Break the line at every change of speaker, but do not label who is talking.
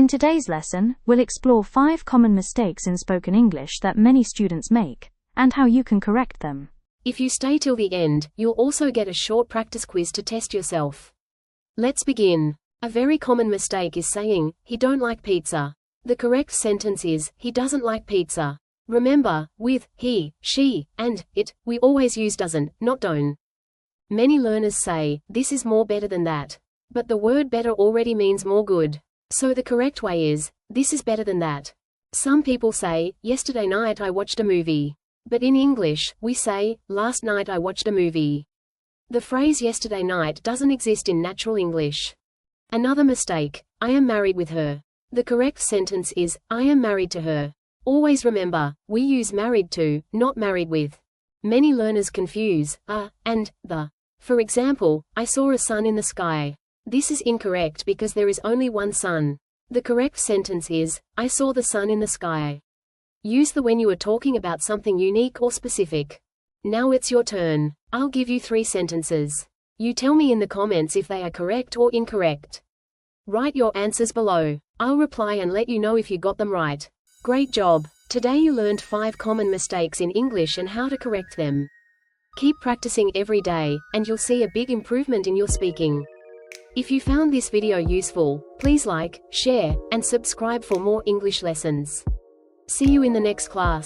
today's lesson, we'll explore 5 common mistakes in spoken English that many students make, and how you can correct them.
If you stay till the end, you'll also get a short practice quiz to test yourself. Let's begin. A very common mistake is saying, he don't like pizza. The correct sentence is, he doesn't like pizza. Remember, with he, she, and it, we always use doesn't, not don't. Many learners say, this is more better than that. But the word better already means more good. So the correct way is, this is better than that. Some people say, yesterday night I watched a movie. But in English, we say, last night I watched a movie. The phrase yesterday night doesn't exist in natural English. Another mistake, I am married with her. The correct sentence is, I am married to her. Always remember, we use married to, not married with. Many learners confuse a and the. For example, I saw a sun in the sky. This is incorrect because there is only one sun. The correct sentence is, I saw the sun in the sky. Use the when you are talking about something unique or specific. Now it's your turn. I'll give you 3 sentences. You tell me in the comments if they are correct or incorrect. Write your answers below. I'll reply and let you know if you got them right. Great job! Today you learned 5 common mistakes in English and how to correct them. Keep practicing every day, and you'll see a big improvement in your speaking. If you found this video useful, please like, share, and subscribe for more English lessons. See you in the next class.